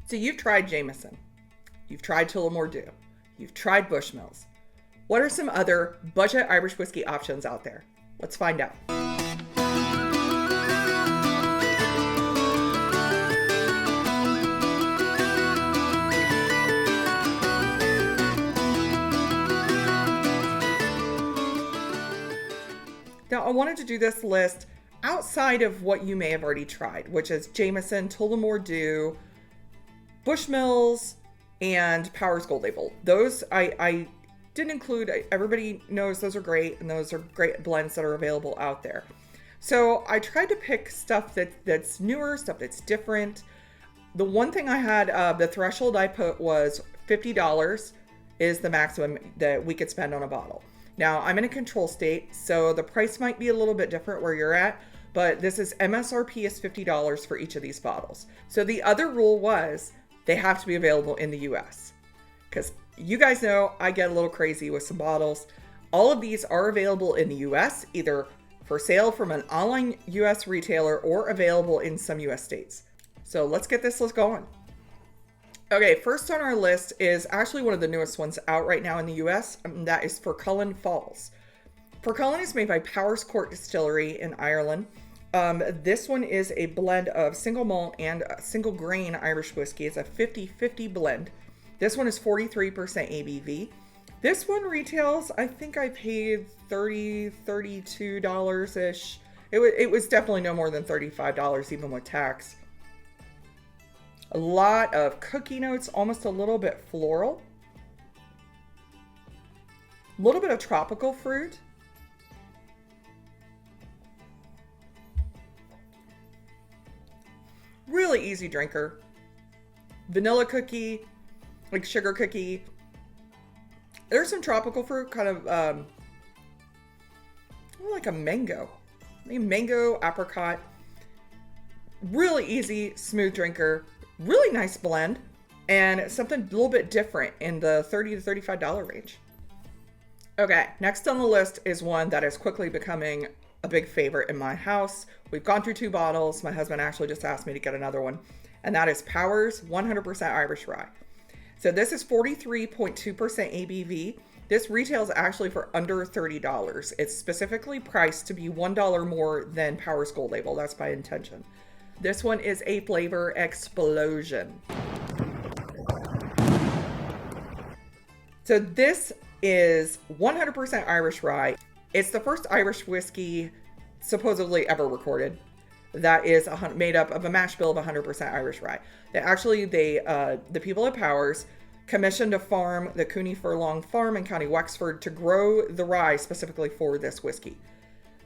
So you've tried Jameson, you've tried Tullamore Dew, you've tried Bushmills. What are some other budget Irish whiskey options out there? Let's find out. Now, I wanted to do this list outside of what you may have already tried, which is Jameson, Tullamore Dew, Bushmills, and Powers Gold Label. Those I didn't include. Everybody knows those are great, and those are great blends that are available out there. So I tried to pick stuff that's newer, stuff that's different. The one thing I had, the threshold I put was $50 is the maximum that we could spend on a bottle. Now, I'm in a control state, so the price might be a little bit different where you're at, but this is MSRP is $50 for each of these bottles. So the other rule was they have to be available in the US, because you guys know I get a little crazy with some bottles. All of these are available in the US, either for sale from an online US retailer or available in some US states. So let's get this list going. Okay, first on our list is actually one of the newest ones out right now in the US, and that is for Cullen Falls. For Cullen is made by Powers Court Distillery in Ireland. This one is a blend of single malt and single grain Irish whiskey. It's a 50-50 blend. This one is 43% ABV. This one retails, I think I paid $32-ish. It was definitely no more than $35 even with tax. A lot of cookie notes, almost a little bit floral. A little bit of tropical fruit. Really easy drinker. Vanilla cookie, like sugar cookie. There's some tropical fruit, kind of like a mango. Maybe mango, apricot. Really easy, smooth drinker. Really nice blend, and something a little bit different in the $30 to $35 range. Okay, next on the list is one that is quickly becoming a big favorite in my house. We've gone through 2 bottles. My husband actually just asked me to get another one, and that is Powers 100% Irish Rye. So this is 43.2% ABV. This retails actually for under $30. It's specifically priced to be $1 more than Powers Gold Label. That's by intention. This one is a flavor explosion. So this is 100% Irish Rye. It's the first Irish whiskey supposedly ever recorded that is made up of a mash bill of 100% Irish Rye. The people at Powers commissioned a farm, the Cooney Furlong Farm in County Wexford, to grow the rye specifically for this whiskey.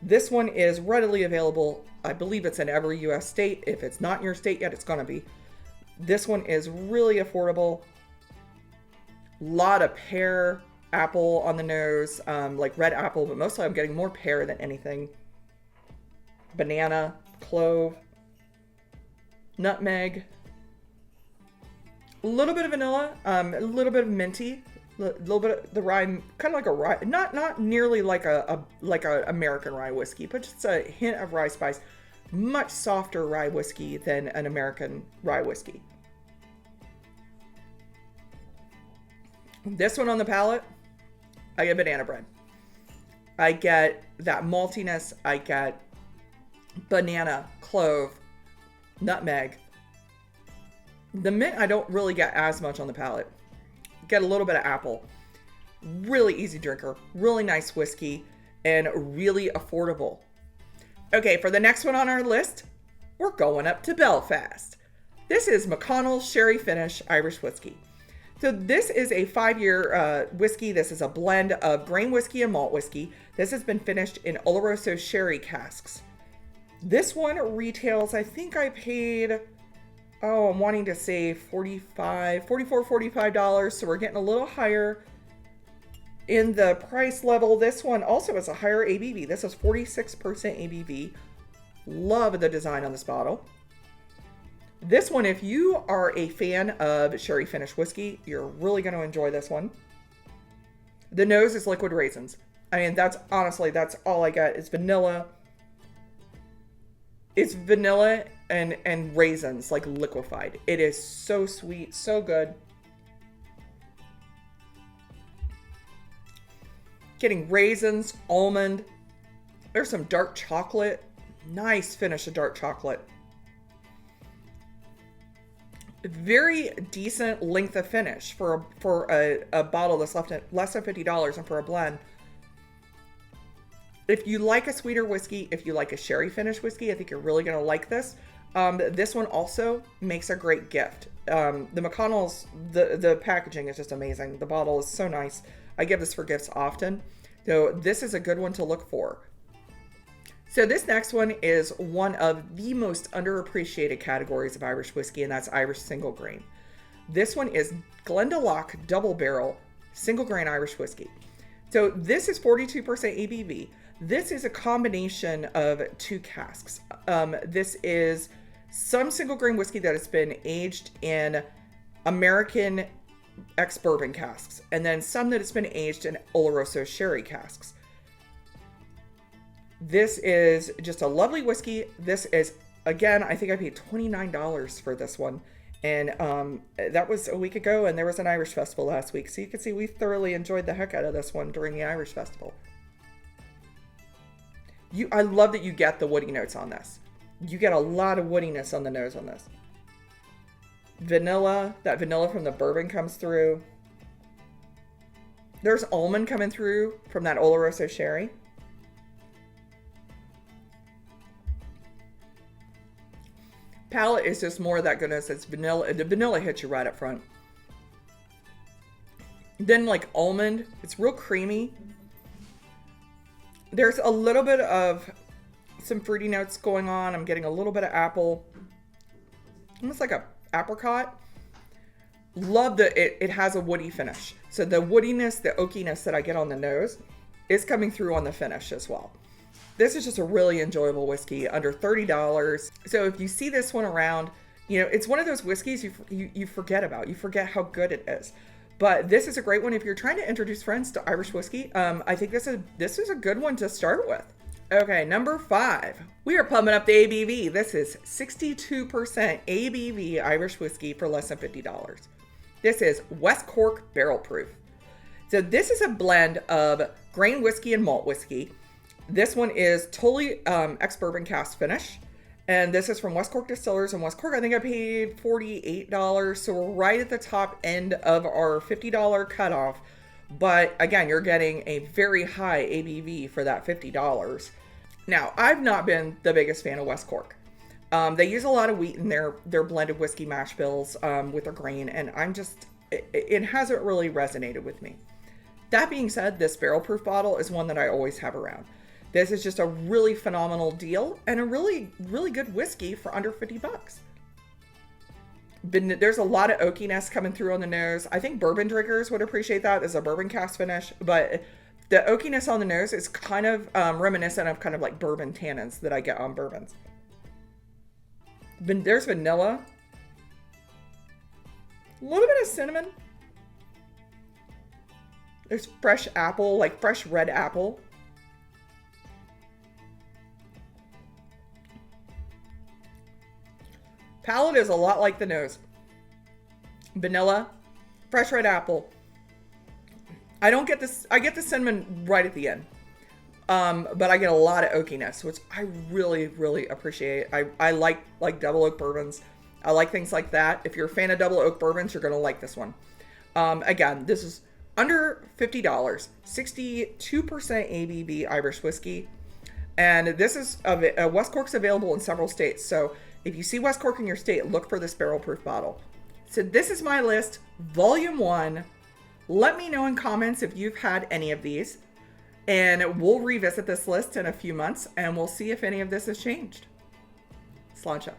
This one is readily available. I believe it's in every U.S. state. If it's not in your state yet, it's going to be. This one is really affordable. Lot of pear, apple on the nose, like red apple, but mostly I'm getting more pear than anything. Banana, clove, nutmeg, a little bit of vanilla, a little bit of minty, a little bit of the rye, kind of like a rye, not nearly like a American rye whiskey, but just a hint of rye spice. Much softer rye whiskey than an American rye whiskey. This one on the palate, I get banana bread. I get that maltiness. I get banana, clove, nutmeg. The mint I don't really get as much on the palate. Get a little bit of apple. Really easy drinker, really nice whiskey, and really affordable. Okay, for the next one on our list, we're going up to Belfast. This is McConnell's Sherry Finish Irish Whiskey. So this is a 5-year whiskey. This is a blend of grain whiskey and malt whiskey. This has been finished in Oloroso sherry casks. This one retails, I think I paid, I'm wanting to say $45. So we're getting a little higher in the price level. This one also has a higher ABV. This is 46% ABV. Love the design on this bottle. This one, if you are a fan of sherry finish whiskey, you're really going to enjoy this one. The nose is liquid raisins. I mean, that's all I get is vanilla. It's vanilla and raisins, like liquefied. It is so sweet, so good. Getting raisins, almond. There's some dark chocolate. Nice finish of dark chocolate. Very decent length of finish for a bottle that's less than $50 and for a blend. If you like a sweeter whiskey, if you like a sherry finish whiskey, I think you're really going to like this. This one also makes a great gift. The McConnells, the packaging is just amazing. The bottle is so nice. I give this for gifts often. So this is a good one to look for. So this next one is one of the most underappreciated categories of Irish whiskey, and that's Irish single grain. This one is Glendalock Double Barrel Single Grain Irish Whiskey. So this is 42% ABV. This is a combination of two casks. This is some single grain whiskey that has been aged in American ex-bourbon casks, and then some that has been aged in Oloroso sherry casks. This is just a lovely whiskey. This is, again, I think I paid $29 for this one. And that was a week ago, and there was an Irish festival last week. So you can see we thoroughly enjoyed the heck out of this one during the Irish festival. I love that you get the woody notes on this. You get a lot of woodiness on the nose on this. Vanilla, that vanilla from the bourbon comes through. There's almond coming through from that Oloroso sherry. Palate is just more of that goodness. It's vanilla. The vanilla hits you right up front. Then like almond, it's real creamy. There's a little bit of some fruity notes going on. I'm getting a little bit of apple. Almost like a apricot. Love that it has a woody finish. So the woodiness, the oakiness that I get on the nose is coming through on the finish as well. This is just a really enjoyable whiskey, under $30. So if you see this one around, you know, it's one of those whiskeys you forget about. You forget how good it is. But this is a great one if you're trying to introduce friends to Irish whiskey. I think this is a good one to start with. Okay, number 5. We are pumping up the ABV. This is 62% ABV Irish whiskey for less than $50. This is West Cork Barrel Proof. So this is a blend of grain whiskey and malt whiskey. This one is totally ex-bourbon cask finish. And this is from West Cork Distillers in West Cork. I think I paid $48. So we're right at the top end of our $50 cutoff. But again, you're getting a very high ABV for that $50. Now, I've not been the biggest fan of West Cork. They use a lot of wheat in their blended whiskey mash bills with their grain. And it hasn't really resonated with me. That being said, this barrel proof bottle is one that I always have around. This is just a really phenomenal deal and a really, really good whiskey for under $50. There's a lot of oakiness coming through on the nose. I think bourbon drinkers would appreciate that as a bourbon cask finish, but the oakiness on the nose is kind of reminiscent of kind of like bourbon tannins that I get on bourbons. There's vanilla, a little bit of cinnamon. There's fresh apple, like fresh red apple. Palate is a lot like the nose. Vanilla, fresh red apple. I don't get this. I get the cinnamon right at the end. But I get a lot of oakiness, which I really, really appreciate. I like double oak bourbons. I like things like that. If you're a fan of double oak bourbons, you're going to like this one. Again, this is under $50, 62% ABV Irish whiskey. And this is, West Cork's available in several states. So if you see West Cork in your state, look for this barrel proof bottle. So this is my list, volume 1. Let me know in comments if you've had any of these. And we'll revisit this list in a few months and we'll see if any of this has changed. Sláinte.